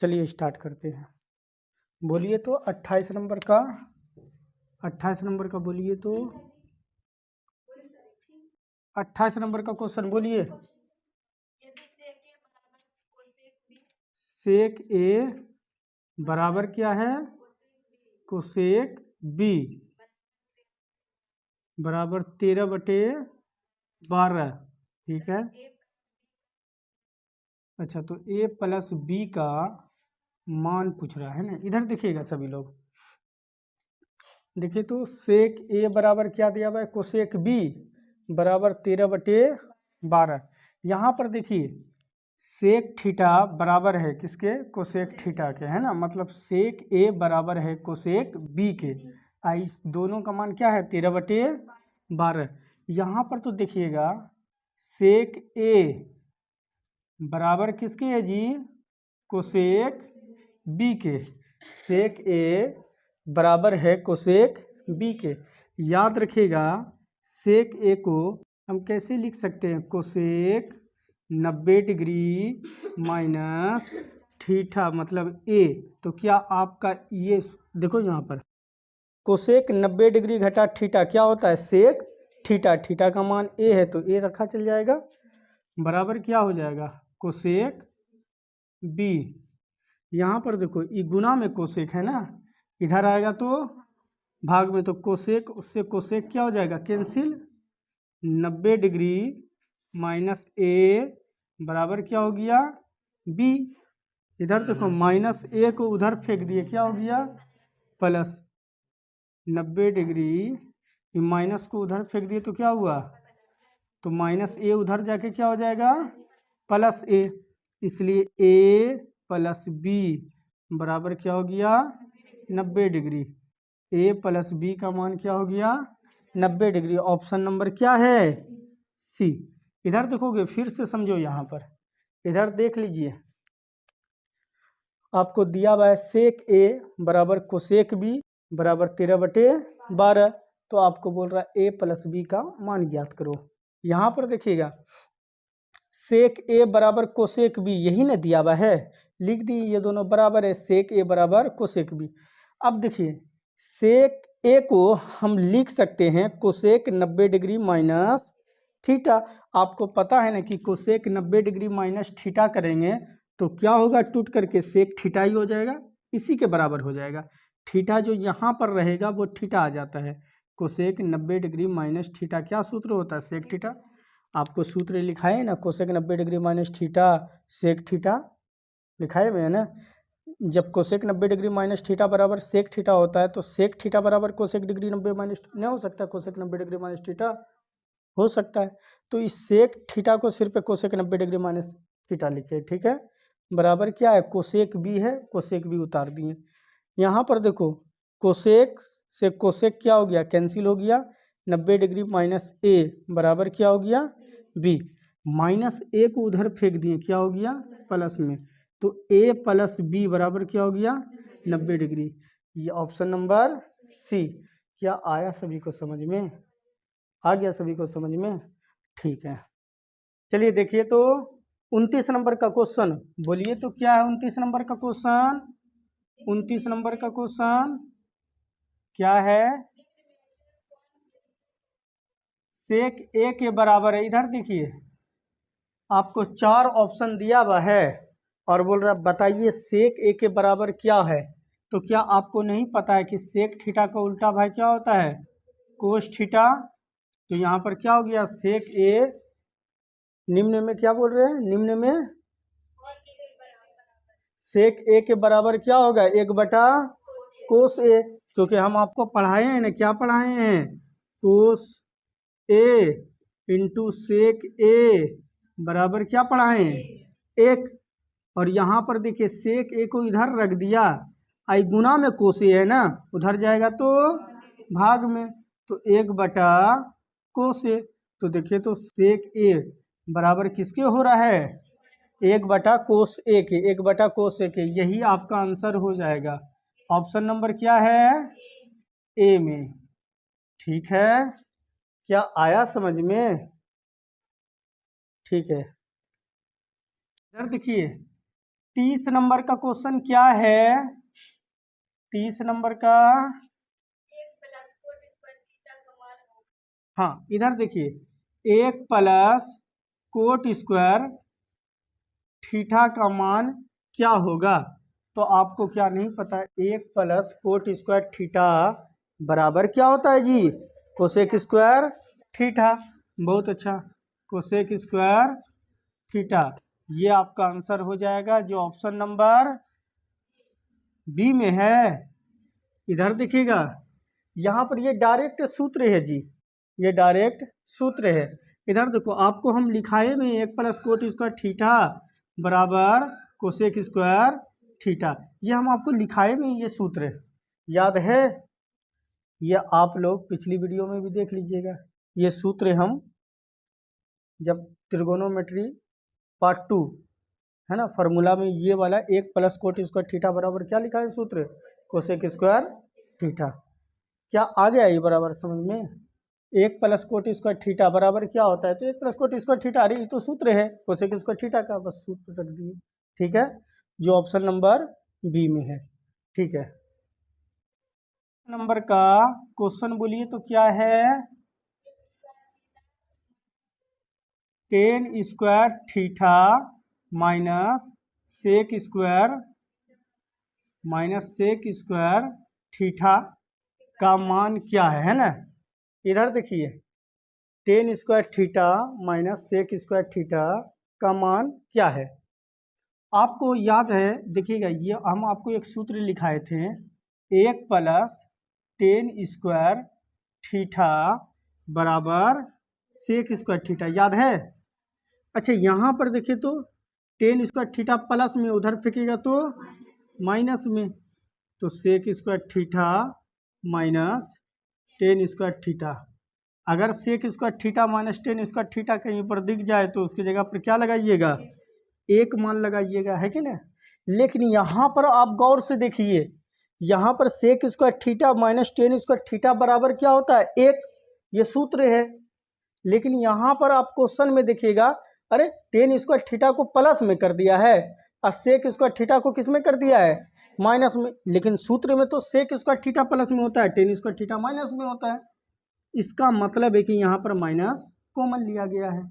चलिए स्टार्ट करते हैं। बोलिए तो 28 नंबर का, 28 नंबर का बोलिए तो 28 नंबर का क्वेश्चन बोलिए। सेक ए बराबर क्या है? कोसेक बी बराबर 13/12। ठीक है। अच्छा, तो ए प्लस बी का मान पूछ रहा है ना। इधर देखिएगा सभी लोग, देखिए तो सेक ए बराबर क्या दिया हुआ है? कोसेक बी बराबर 13/12। यहाँ पर देखिए सेक थीटा बराबर है किसके? कोसेक थीटा के, है ना। मतलब सेक ए बराबर है कोसेक बी के। इस दोनों का मान क्या है? 13/12। यहाँ पर तो देखिएगा सेक ए बराबर किसके है जी? कोसेक बी के। सेक ए बराबर है कोसेक बी के। याद रखिएगा सेक ए को हम कैसे लिख सकते हैं? कोसेक 90 डिग्री माइनस थीटा मतलब ए। तो क्या आपका ये देखो यहाँ पर कोसेक 90 डिग्री घटा थीटा क्या होता है? Sec theta. थीटा का मान ए है तो ए रखा चल जाएगा, बराबर क्या हो जाएगा? Cosec B. यहाँ पर देखो ये गुना में कोसेक है ना, इधर आएगा तो भाग में, तो कोसेक उससे कोसेक क्या हो जाएगा? कैंसिल। 90 डिग्री माइनस ए बराबर क्या हो गया? बी। इधर देखो माइनस ए को उधर फेंक दिए, क्या हो गया? प्लस 90 डिग्री माइनस को उधर फेंक दिए तो क्या हुआ? तो माइनस ए उधर जाके क्या हो जाएगा? प्लस ए। इसलिए ए प्लस बी बराबर क्या हो गया? 90 डिग्री। ए प्लस बी का मान क्या हो गया? 90 डिग्री। ऑप्शन नंबर क्या है? सी। इधर देखोगे फिर से समझो, यहाँ पर इधर देख लीजिए, आपको दिया हुआ है सेक ए बराबर कोसेक बी बराबर 13/12। तो आपको बोल रहा है ए प्लस बी का मान ज्ञात करो। यहाँ पर देखिएगा सेक ए बराबर कोसेक बी यही ना दिया हुआ है, लिख दी ये दोनों बराबर है। सेक ए बराबर कोसेक बी। अब देखिए सेक ए को हम लिख सकते हैं कोसेक 90 डिग्री माइनस थीटा। आपको पता है ना कि कोसेक 90 डिग्री माइनस थीटा करेंगे तो क्या होगा? टूट करके सेक थीटा ही हो जाएगा, इसी के बराबर हो जाएगा। थीटा जो यहाँ पर रहेगा वो थीटा आ जाता है। कोसेक 90 डिग्री माइनस थीटा क्या सूत्र होता है? Sec theta. आपको सूत्र लिखाए है ना, cosec 90 degree minus theta sec theta लिखाए हुए है ना। जब कोसेक 90 डिग्री माइनस थीटा बराबर सेक थीटा होता है तो सेक थीटा बराबर कोसेक डिग्री 90 माइनस नहीं हो सकता? कोसेक 90 डिग्री माइनस थीटा हो सकता है। तो इस सेक थीटा को सिर्फ कोसेक 90 डिग्री माइनस थीटा लिखे, ठीक है। बराबर क्या है? कोसेक बी है, कोसेक बी उतार दिए। यहाँ पर देखो कोसेक से कोसेक क्या हो गया? कैंसिल हो गया। 90 डिग्री माइनस ए बराबर क्या हो गया? बी। माइनस ए को उधर फेंक दिए, क्या हो गया? प्लस में। तो ए प्लस बी बराबर क्या हो गया? 90 डिग्री। ये ऑप्शन नंबर सी। क्या आया सभी को समझ में? आ गया सभी को समझ में? ठीक है। चलिए देखिए तो 29 नंबर का क्वेश्चन बोलिए तो क्या है 29 नंबर का क्वेश्चन? 29 नंबर का क्वेश्चन क्या है? सेक ए के बराबर है। इधर देखिए आपको 4 ऑप्शन दिया हुआ है और बोल रहा बताइए सेक ए के बराबर क्या है। तो क्या आपको नहीं पता है कि सेक थीटा का उल्टा भाई क्या होता है? Cos theta. तो यहाँ पर क्या हो गया? सेक ए निम्न में क्या बोल रहे हैं? निम्न में सेक ए के बराबर क्या होगा? 1/कोस ए। क्योंकि हम आपको पढ़ाए हैं ना, क्या पढ़ाए हैं? कोस ए इंटू सेक ए बराबर क्या पढ़ाए हैं? 1। और यहाँ पर देखिए सेक ए को इधर रख दिया, आई गुना में कोस ए है ना, उधर जाएगा तो भाग में, तो 1/कोस ए। तो देखिए तो सेक ए बराबर किसके हो रहा है? 1/कोस ए के। 1/कोस ए के, यही आपका आंसर हो जाएगा। ऑप्शन नंबर क्या है? ए में। ठीक है। क्या आया समझ में? ठीक है। इधर देखिए 30 नंबर का क्वेश्चन क्या है? 30 नंबर का, हाँ इधर देखिए, 1 प्लस कोट स्क्वायर थीटा का मान क्या होगा? तो आपको क्या नहीं पता, 1 प्लस कोट स्क्वायर थीटा बराबर क्या होता है जी? Cosec square theta. बहुत अच्छा, कोसेक स्क्वायर थीटा। ये आपका आंसर हो जाएगा जो ऑप्शन नंबर बी में है। इधर देखिएगा, यहाँ पर ये डायरेक्ट सूत्र है जी, ये डायरेक्ट सूत्र है। इधर देखो, आपको हम लिखाए में 1 प्लस कोट स्क्वायर थीटा बराबर कोसेक स्क्वायर थीटा, ये हम आपको लिखाए में ये सूत्र याद है। ये आप लोग पिछली वीडियो में भी देख लीजिएगा। ये सूत्र हम जब त्रिगोनोमेट्री पार्ट 2 है ना, फार्मूला में ये वाला 1 प्लस कोट स्क्वायर थीटा बराबर क्या लिखा है सूत्र? Cosec square theta. क्या आ गया ये बराबर समझ में? 1 प्लस कोट स्क्वायर थीटा बराबर क्या होता है? तो 1 प्लस कोट स्क्वायर थीटा, अरे ये तो सूत्र है कोसेक स्क्वायर थीटा का, बस सूत्र रख दिए। ठीक है, जो ऑप्शन नंबर बी में है। ठीक है, नंबर का क्वेश्चन बोलिए तो क्या है? 10 square theta minus sec square theta का मान क्या है ना? इधर देखिए, 10 square theta minus sec square theta का मान क्या है? आपको याद है, देखिएगा, ये हम आपको एक सूत्र लिखाए थे, 1 प्लस 10 स्क्वायर थीटा बराबर सेक स्क्वायर थीटा, याद है? अच्छा, यहाँ पर देखिए तो 10 स्क्वायर थीटा प्लस में उधर फेंकेगा तो माइनस में, तो sec square theta minus 10 square theta. अगर sec square theta minus 10 square theta कहीं पर दिख जाए तो उसकी जगह पर क्या लगाइएगा? एक मान लगाइएगा, है कि ना? लेकिन यहाँ पर आप गौर से देखिए, यहाँ पर sec square theta minus 10 square theta बराबर क्या होता है? एक, ये सूत्र है। लेकिन यहाँ पर आप क्वेश्चन में देखिएगा, अरे 10 स्क्वायर थीटा को प्लस में कर दिया है और सेक स्क्वायर थीटा को किस में कर दिया है? माइनस में। लेकिन सूत्र में तो सेक स्क्वायर थीटा प्लस में होता है, 10 स्क्वायर थीटा माइनस में होता है। इसका मतलब है कि यहाँ पर माइनस कॉमन लिया गया है,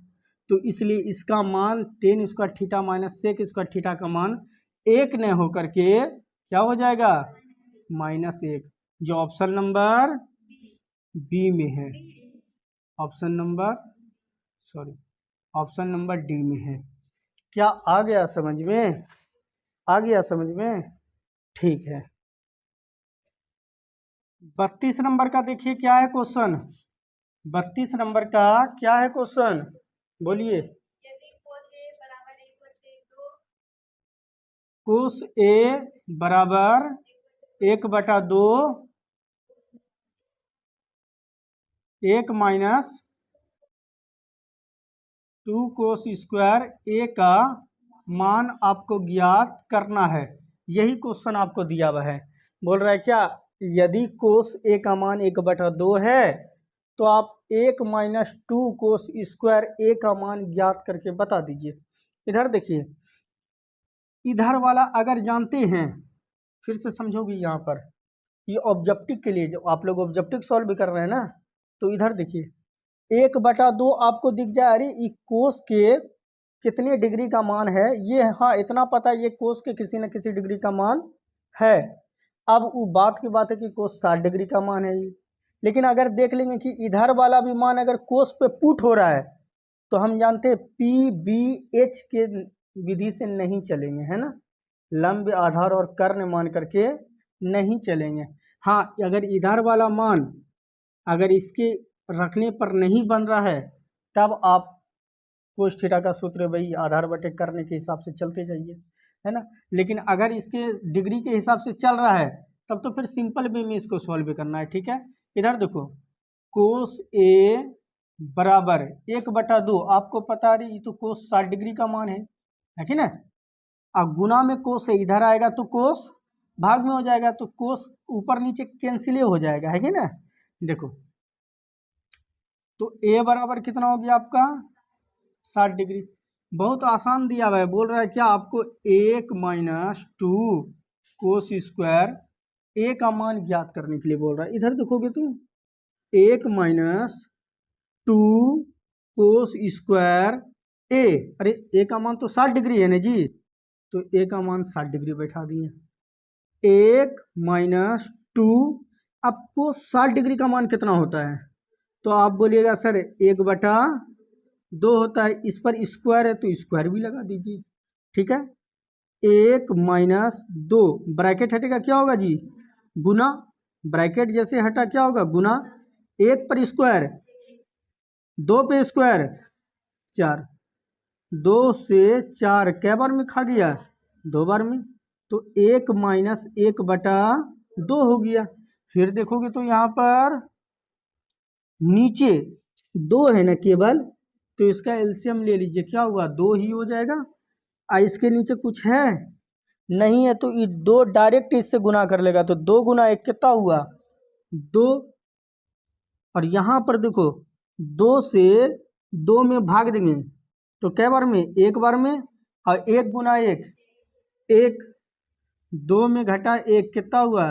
तो इसलिए इसका मान 10 square theta minus sec square theta का मान एक न होकर के क्या हो जाएगा? -1, जो ऑप्शन नंबर बी में है, ऑप्शन नंबर डी में है। क्या आ गया समझ में? आ गया समझ में? ठीक है, 32 नंबर का देखिए क्या है क्वेश्चन। 32 नंबर का क्या है क्वेश्चन, बोलिए। कोस ए बराबर 1/2 1 माइनस 2 कोस स्क्वायर ए का मान आपको ज्ञात करना है। यही क्वेश्चन आपको दिया हुआ है। बोल रहा है क्या, यदि कोस ए का मान 1/2 है तो आप 1 माइनस 2 कोस स्क्वायर ए का मान ज्ञात करके बता दीजिए। इधर देखिए, इधर वाला अगर जानते हैं, फिर से समझोगे, यहाँ पर ये ऑब्जेक्टिव के लिए, जो आप लोग ऑब्जेक्टिव सॉल्व भी कर रहे हैं ना, तो इधर देखिए 1/2 आपको दिख जाए, अरे ये कोस के कितने डिग्री का मान है ये, हाँ इतना पता है ये कोस के किसी न किसी डिग्री का मान है। अब वो बात की बात है कि कोस 60 डिग्री का मान है ये। लेकिन अगर देख लेंगे कि इधर वाला भी मान अगर कोस पे पुट हो रहा है तो हम जानते हैं PBH के विधि से नहीं चलेंगे, है ना, लंब, आधार और कर्ण मान करके नहीं चलेंगे। हाँ, अगर इधर वाला मान अगर इसके रखने पर नहीं बन रहा है तब आप कोस थीटा का सूत्र वही आधार बटे कर्ण के हिसाब से चलते जाइए, है ना। लेकिन अगर इसके डिग्री के हिसाब से चल रहा है तब तो फिर सिंपल वे में इसको सॉल्व करना है। ठीक है, इधर देखो, कोस ए बराबर 1/2, आपको पता है ये तो कोस 60 डिग्री का मान है कि ना। अब गुना में कोस से इधर आएगा तो कोस भाग में हो जाएगा, तो कोस ऊपर नीचे कैंसिल हो जाएगा, है कि ना। देखो, तो ए बराबर कितना हो गया आपका 60 डिग्री। बहुत आसान दिया हुआ है, बोल रहा है क्या आपको 1 - 2 कोस स्क्वायर ए का मान ज्ञात करने के लिए बोल रहा है। इधर देखोगे तुम 1 - 2 कोस स्क्वायर ए, अरे ए का मान तो 60 डिग्री है ना जी, तो ए का मान 60 डिग्री बैठा दिए। 1 - 2, आपको 60 डिग्री का मान कितना होता है, तो आप बोलिएगा सर 1/2 होता है, इस पर स्क्वायर है तो स्क्वायर भी लगा दीजिए। ठीक है, 1 - 2 ब्रैकेट हटेगा क्या होगा जी, गुना, ब्रैकेट जैसे हटा क्या होगा गुना, 1 पर स्क्वायर, 2 पे स्क्वायर 4, 2 से 4 कै बार में खा गया, 2 बार में, तो 1 - 1/2 हो गया। फिर देखोगे तो यहाँ पर नीचे 2 है ना केवल, तो इसका एलसीएम ले लीजिए, क्या हुआ 2 ही हो जाएगा। इसके नीचे कुछ है नहीं है, तो ये 2 डायरेक्ट इससे गुना कर लेगा, तो 2 गुना 1 कितना हुआ 2, और यहाँ पर देखो 2 से 2 में भाग देंगे तो कै बार में, 1 बार में, और 1 गुना 1 1, 2 में घटा 1 कितना हुआ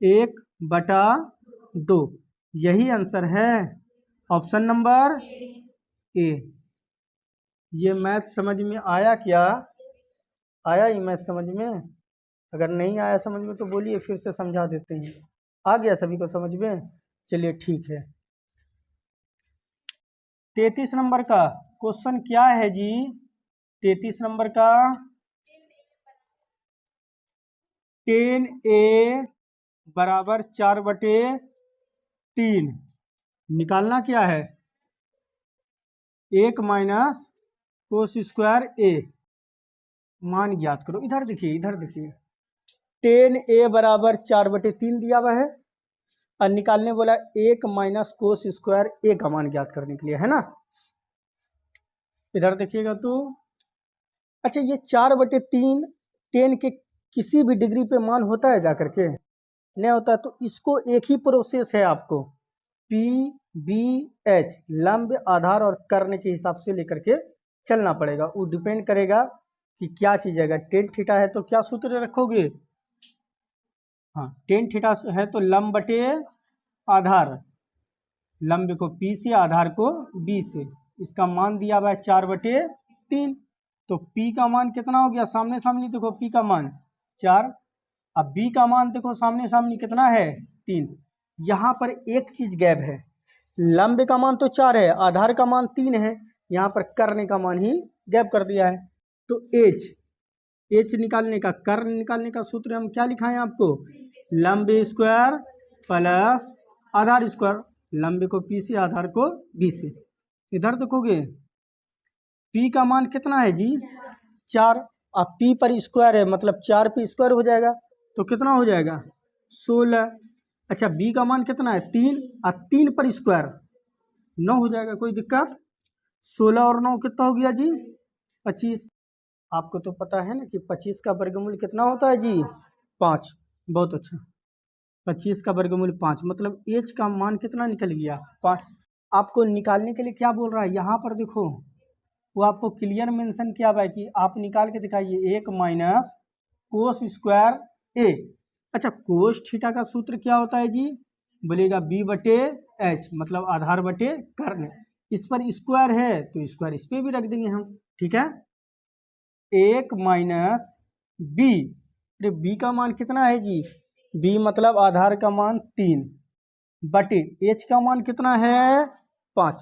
1/2। यही आंसर है ऑप्शन नंबर ए। ये मैथ समझ में आया क्या, आया ही मैथ समझ में? अगर नहीं आया समझ में तो बोलिए, फिर से समझा देते हैं। आ गया सभी को समझ में? चलिए ठीक है। 33 नंबर का क्वेश्चन क्या है जी, 33 नंबर का 10a बराबर 4/3 निकालना क्या है, 1 - कोस स्क्वायर ए, मान ज्ञात करो। इधर देखिए, इधर देखिए 10a बराबर 4/3 दिया हुआ है, और निकालने बोला 1 - कोस स्क्वायर ए का मान ज्ञात करने के लिए, है ना। इधर देखिएगा तो अच्छा, ये 4/3 10 के किसी भी डिग्री पे मान होता है जाकर के, नहीं होता, तो इसको एक ही प्रोसेस है आपको PBH लंब, आधार और कर्ण के हिसाब से लेकर के चलना पड़ेगा। वो डिपेंड करेगा कि क्या चीज़ है। टेन थीटा है तो क्या सूत्र रखोगे, हाँ टेन थीटा है तो लंब बटे आधार, लंब को P से, आधार को B से, इसका मान दिया हुआ है 4/3, तो P का मान कितना हो गया, सामने सामने देखो P का मान 4, अब B का मान देखो सामने सामने कितना है 3। यहाँ पर एक चीज गैप है, लंब का मान तो 4 है, आधार का मान 3 है, यहाँ पर कर्ण का मान ही गैप कर दिया है। तो H निकालने का, कर्ण निकालने का सूत्र हम क्या लिखाएं आपको, लंब स्क्वायर प्लस आधार स्क्वायर, लंब को P से, आधार को B से। इधर देखोगे P का मान कितना है जी 4, अब P पर स्क्वायर है मतलब 4 पे स्क्वायर हो जाएगा, तो कितना हो जाएगा 16। अच्छा B का मान कितना है 3, और 3 पर स्क्वायर 9 हो जाएगा, कोई दिक्कत। 16 और 9 कितना हो गया जी 25। आपको तो पता है ना कि 25 का वर्गमूल कितना होता है जी 5। बहुत अच्छा, 25 का वर्गमूल 5, मतलब H का मान कितना निकल गया 5। आपको निकालने के लिए क्या बोल रहा है, यहाँ पर देखो वो आपको क्लियर मेंशन किया हुआ है कि आप निकाल के दिखाइए 1 - कोस स्क्वायर ए। अच्छा कोस थीटा का सूत्र क्या होता है जी, बोलेगा B/H, मतलब आधार बटे कर्ण, इस पर स्क्वायर है तो स्क्वायर इस पर भी रख देंगे हम। ठीक है, 1 - B, अरे B का मान कितना है जी, B मतलब आधार का मान 3 बटे H का मान कितना है 5,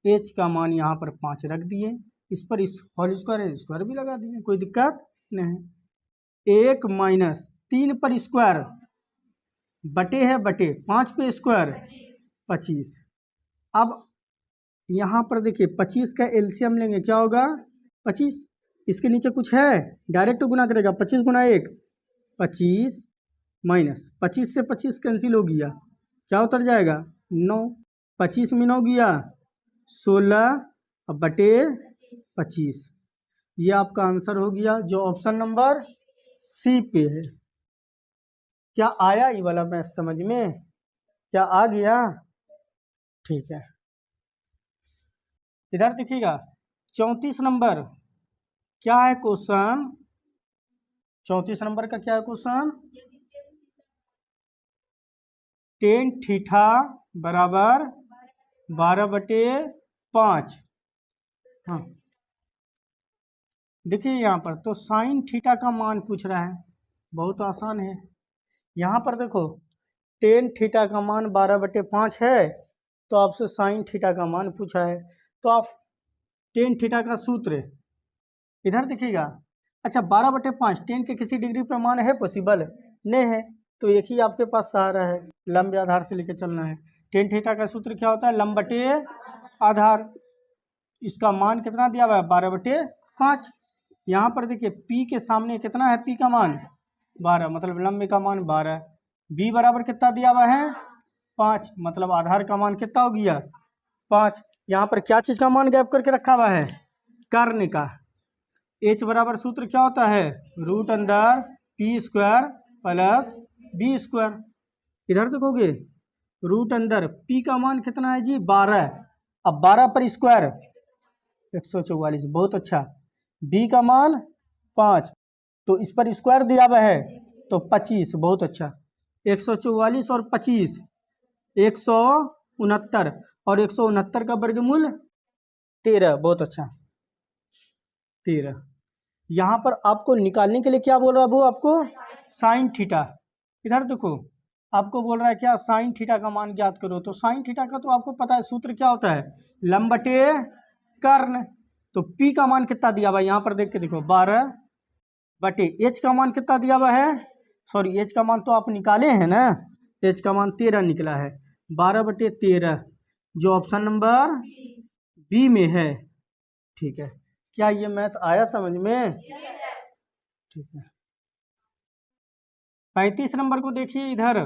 H का मान यहाँ पर 5 रख दिए, इस पर इस होल स्क्वायर है, स्क्वायर भी लगा दिए, कोई दिक्कत नहीं। 1 - 3 पर स्क्वायर बटे है, बटे 5 पे स्क्वायर 25। अब यहाँ पर देखिए 25 का एलसीएम लेंगे, क्या होगा 25, इसके नीचे कुछ है डायरेक्ट गुना करेगा, 25 गुना 1 25 माइनस 25 से 25 कैंसिल हो गया, क्या उतर जाएगा 9, 25 में 9 गया 16 बटे 25। ये आपका आंसर हो गया जो ऑप्शन नंबर सी पे है। क्या आया ये वाला मैथ समझ में, क्या आ गया? ठीक है, इधर देखिएगा 34 नंबर क्या है क्वेश्चन? 34 नंबर का क्या है क्वेश्चन? टेन थीटा बराबर 12/5। हाँ देखिए यहाँ पर तो साइन थीटा का मान पूछ रहा है, बहुत आसान है। यहाँ पर देखो टेन थीटा का मान 12/5 है, तो आपसे साइन थीटा का मान पूछा है, तो आप टेन थीटा का सूत्र इधर देखिएगा। अच्छा 12/5 टेन के किसी डिग्री पे मान है पॉसिबल नहीं है, तो एक ही आपके पास सहारा है, लंब आधार से लेके चलना है। टेन थीटा का सूत्र क्या होता है? लंब बटे आधार। इसका मान कितना दिया हुआ है? 12/5। यहाँ पर देखिए P के सामने कितना है? P का मान 12, मतलब लंब का मान 12। B बराबर कितना दिया हुआ है? 5, मतलब आधार का मान कितना हो गया? 5। यहाँ पर क्या चीज़ का मान गैप करके रखा हुआ है? कर्ण का। H बराबर सूत्र क्या होता है? रूट अंदर P² प्लस B²। इधर देखोगे रूट अंदर P का मान कितना है जी? 12। अब 12 पर स्क्वायर 144, बहुत अच्छा। B का मान 5, तो इस पर स्क्वायर दिया हुआ है तो 25, बहुत अच्छा। 144 और 25 169, और 169 का वर्गमूल 13, बहुत अच्छा 13। यहाँ पर आपको निकालने के लिए क्या बोल रहा है वो? आपको साइन थीटा। इधर देखो आपको बोल रहा है क्या? साइन थीटा का मान ज्ञात करो। तो साइन थीटा का तो आपको पता है सूत्र क्या होता है? लंब बटे कर्ण। तो P का मान कितना दिया हुआ है? यहाँ पर देख के देखो 12 बटे H का मान कितना दिया हुआ है? सॉरी H का मान तो आप निकाले हैं ना, H का मान 13 निकला है। 12/13 जो ऑप्शन नंबर B में है। ठीक है, क्या ये मैथ आया समझ में? ठीक है। 35 नंबर को देखिए इधर।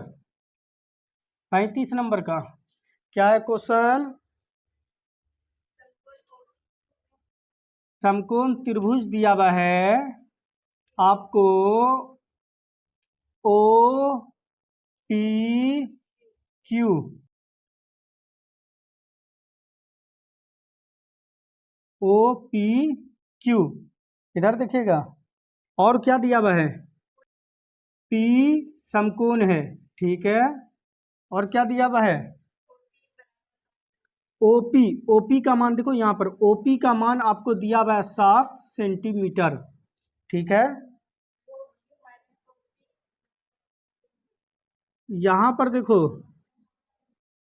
35 नंबर का क्या है क्वेश्चन? समकोण त्रिभुज दिया हुआ है आपको O P Q. O P Q इधर देखिएगा। और क्या दिया हुआ है? P समकोण है, ठीक है। और क्या दिया हुआ है? ओपी। ओपी का मान देखो यहाँ पर, ओपी का मान आपको दिया हुआ है 7 सेंटीमीटर, ठीक है। यहाँ पर देखो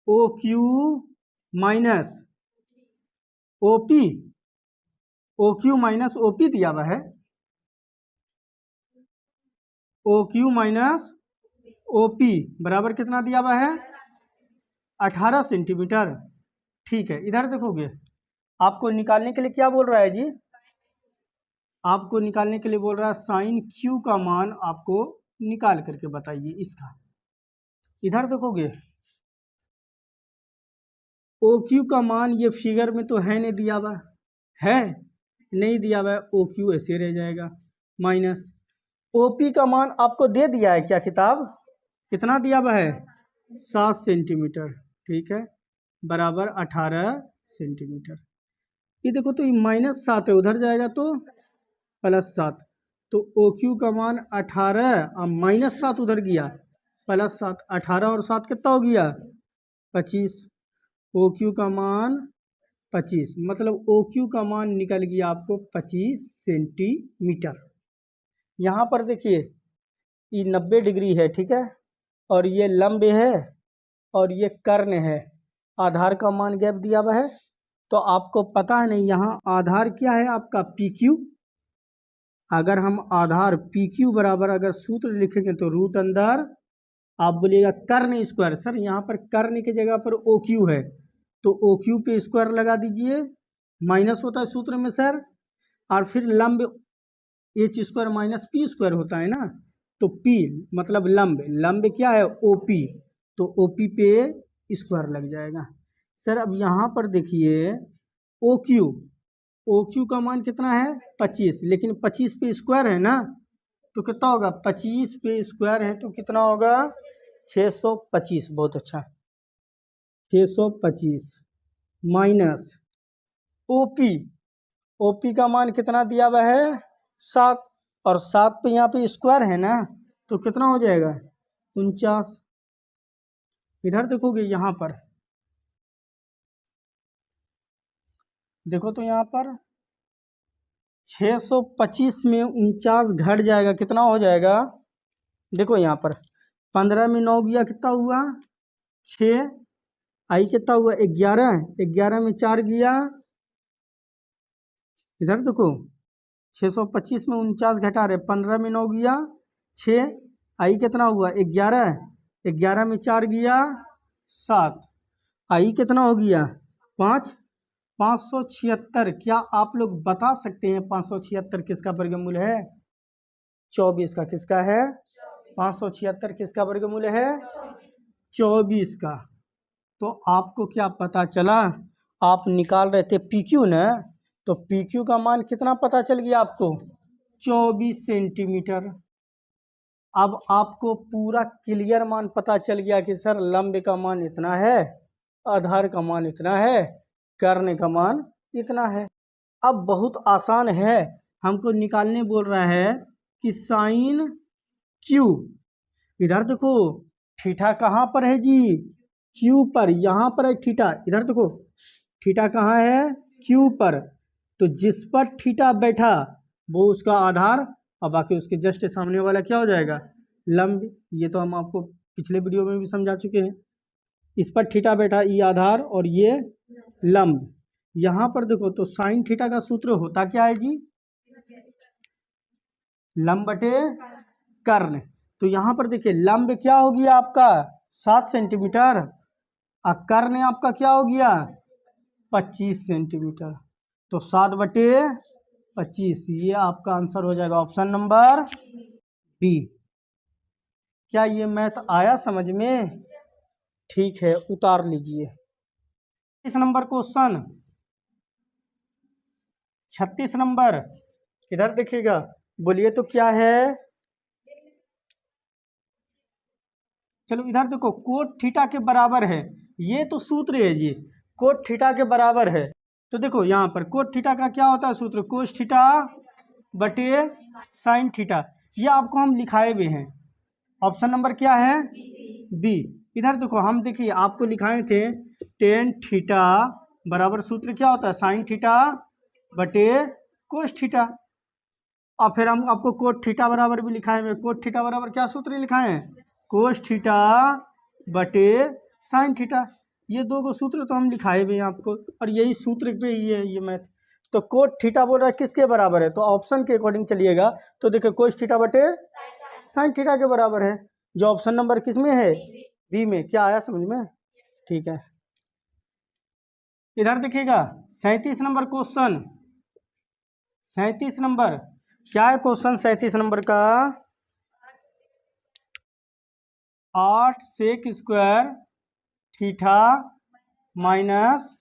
O Q minus OP, O Q minus OP दिया हुआ है, ओ क्यू माइनस ओपी बराबर कितना दिया हुआ है? 18 सेंटीमीटर, ठीक है। इधर देखोगे आपको निकालने के लिए क्या बोल रहा है जी? आपको निकालने के लिए बोल रहा है साइन क्यू का मान आपको निकाल करके बताइए इसका। इधर देखोगे ओ क्यू का मान ये फिगर में तो है नहीं दिया हुआ है, नहीं दिया हुआ है, ओ क्यू ऐसे रह जाएगा। माइनस ओपी का मान आपको दे दिया है क्या किताब? कितना दिया हुआ है? 7 सेंटीमीटर, ठीक है, बराबर 18 सेंटीमीटर। ये देखो तो ये -7 है, उधर जाएगा तो +7, तो ओ क्यू का मान 18 और -7 उधर गया +7, 18 और 7 कितना हो गया? 25। ओ क्यू का मान 25, मतलब ओ क्यू का मान निकल गया आपको 25 सेंटीमीटर। यहाँ पर देखिए ये 90 डिग्री है, ठीक है, और ये लंब है और ये कर्ण है। आधार का मान गैप दिया हुआ है, तो आपको पता है नहीं यहाँ आधार क्या है आपका? P Q. अगर हम आधार पी क्यू बराबर अगर सूत्र लिखेंगे तो रूट अंदर आप बोलिएगा कर्ण स्क्वायर। सर यहाँ पर कर्ण की जगह पर ओ क्यू है, तो ओ क्यू पे स्क्वायर लगा दीजिए, माइनस होता है सूत्र में सर, और फिर लंब H² माइनस P² होता है ना, तो P मतलब लंब, लंब क्या है? OP, तो OP पे स्क्वायर लग जाएगा। सर अब यहाँ पर देखिए OQ का मान कितना है? 25, लेकिन 25 पे स्क्वायर है ना, तो कितना होगा? 25 पे स्क्वायर है तो कितना होगा? 625, बहुत अच्छा 625 माइनस OP, OP का मान कितना दिया हुआ है 7, और 7 पे यहाँ पे स्क्वायर है ना, तो कितना हो जाएगा 49। इधर देखोगे यहाँ पर देखो तो यहाँ पर 625 में 49 घट जाएगा, कितना हो जाएगा, देखो यहाँ पर 15 में 9 गया कितना हुआ 6, आई कितना हुआ 11, 11 में 4 गया, इधर देखो 625 में 49 घटा रहे, 15 में 9 गया 6, आई कितना हुआ 11, 11 में 4 गया 7, आई कितना हो गया 5, 576। क्या आप लोग बता सकते हैं 576 किसका वर्गमूल है 24 का, किसका है 576 किसका वर्गमूल है 24 का। तो आपको क्या पता चला, आप निकाल रहे थे PQ ना, तो PQ का मान कितना पता चल गया आपको 24 सेंटीमीटर। अब आपको पूरा क्लियर मान पता चल गया कि सर लंब का मान इतना है, आधार का मान इतना है, कर्ण का मान इतना है। अब बहुत आसान है, हमको निकालने बोल रहा है कि साइन Q, इधर देखो थीटा कहाँ पर है जी Q पर, यहाँ पर है थीटा, इधर देखो थीटा कहाँ है Q पर, तो जिस पर थीटा बैठा वो उसका आधार, और बाकी उसके जस्ट सामने वाला क्या हो जाएगा लंब। ये तो हम आपको पिछले वीडियो में भी समझा चुके हैं। इस पर थीटा बैठा ये आधार और ये लंब। यहाँ पर देखो तो साइन थीटा का सूत्र होता क्या है जी लंब बटे कर्ण। तो यहाँ पर देखिए लंब क्या हो गया आपका 7 सेंटीमीटर और कर्ण आपका क्या हो गया 25 सेंटीमीटर। तो 7/25, ये आपका आंसर हो जाएगा ऑप्शन नंबर बी। क्या ये मैथ आया समझ में? ठीक है, उतार लीजिए। इस नंबर क्वेश्चन 36 नंबर, इधर देखिएगा, बोलिए तो क्या है। चलो इधर देखो कोट थीटा के बराबर है, ये तो सूत्र है जी, कोट थीटा के बराबर है। तो देखो यहाँ पर कोट थीटा का क्या होता है सूत्र, कोस थीटा बटे साइन थीटा। ये आपको हम लिखाए हुए हैं, ऑप्शन नंबर क्या है बी। इधर देखो हम देखिए आपको लिखाए थे टेन थीटा बराबर सूत्र क्या होता है साइन थीटा बटे कोस थीटा, और फिर हम आपको कोट थीटा बराबर भी लिखाए हुए, कोट थीटा बराबर क्या सूत्र लिखाए हैं कोस थीटा बटे साइन थीटा। ये दो गो सूत्र तो हम लिखाए भी हैं आपको, और यही सूत्र पे ही है ये मैथ। तो कोट थीटा बोल रहा है किसके बराबर है, तो ऑप्शन के अकॉर्डिंग चलिएगा तो देखिए कोस थीटा बटे साइन थीटा के बराबर है, जो ऑप्शन नंबर किस में है बी में। क्या आया समझ में? ठीक है, इधर देखिएगा 37 नंबर क्वेश्चन, 37 नंबर क्या है क्वेश्चन 37 नंबर का, 8 sec square theta minus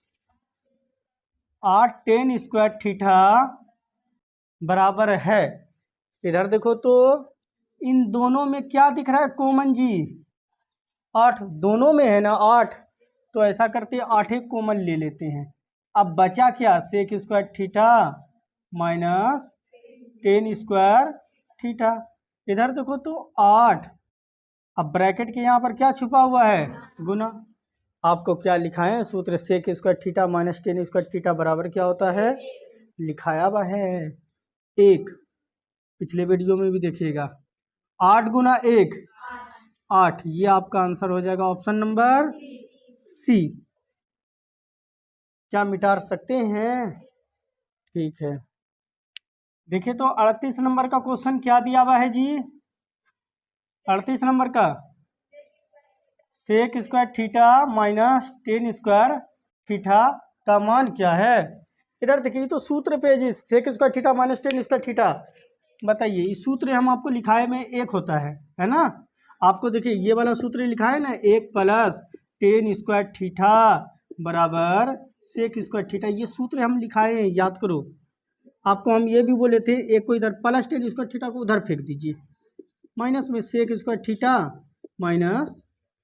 8 tan square theta बराबर है। इधर देखो तो इन दोनों में क्या दिख रहा है कॉमन जी 8, दोनों में है ना 8, तो ऐसा करते 8 एक कॉमन ले लेते हैं। अब बचा क्या sec square theta minus ten square theta. इधर देखो तो 8, अब ब्रैकेट के यहाँ पर क्या छुपा हुआ है गुना। आपको क्या लिखा है सूत्र sec square theta minus ten square theta बराबर क्या होता है लिखाया हुआ है 1। पिछले वीडियो में भी देखिएगा 8 गुना 1 8, ये आपका आंसर हो जाएगा ऑप्शन नंबर सी। क्या मिटा सकते हैं? ठीक है, देखिए तो 38 नंबर का क्वेश्चन क्या दिया हुआ है जी 38 नंबर का sec square theta minus ten square theta का मान क्या है। इधर देखिए तो सूत्र पे जी sec square theta minus ten square theta, बताइए इस सूत्र हम आपको लिखाए में एक होता है ना। आपको देखिए ये वाला सूत्र लिखा है ना 1 प्लस टेन स्क्वायर थीटा बराबर सेक स्क्वायर थीटा, ये सूत्र हम लिखाए हैं याद करो। आपको हम ये भी बोले थे एक को इधर प्लस टेन स्क्वायर थीटा को उधर फेंक दीजिए, माइनस में sec square theta minus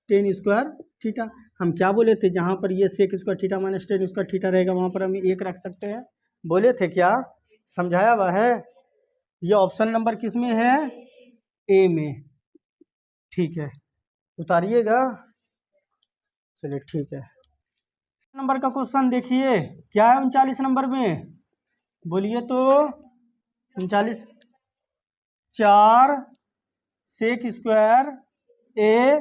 ten square theta. हम क्या बोले थे जहाँ पर ये sec square theta minus ten square theta रहेगा वहाँ पर हम 1 रख सकते हैं, बोले थे क्या, समझाया हुआ है। ये ऑप्शन नंबर किस में है, ए में। ठीक है, उतारिएगा। चलिए ठीक है। नंबर का क्वेश्चन देखिए, क्या है 39 नंबर में, बोलिए तो। 39, 4 सेक स्क्वायर ए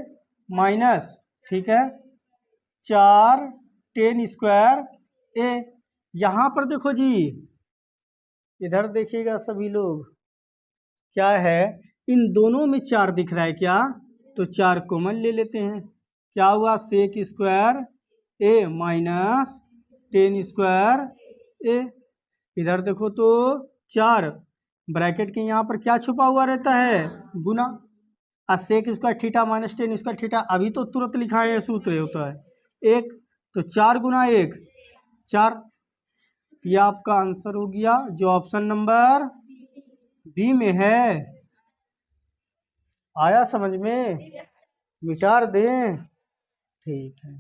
माइनस, ठीक है, 4 टेन स्क्वायर ए। यहाँ पर देखो जी, इधर देखिएगा सभी लोग, क्या है, इन दोनों में 4 दिख रहा है क्या, तो 4 कॉमन ले लेते हैं। क्या हुआ, सेक स्क्वायर ए माइनस टेन स्क्वायर ए। इधर देखो तो 4 ब्रैकेट के यहाँ पर क्या छुपा हुआ रहता है, गुना। और sec square theta minus ten square theta, अभी तो तुरंत लिखा है, सूत्र होता है एक, तो 4 गुना 1 4। ये आपका आंसर हो गया, जो ऑप्शन नंबर बी में है। आया समझ में, मिटार दें। ठीक है।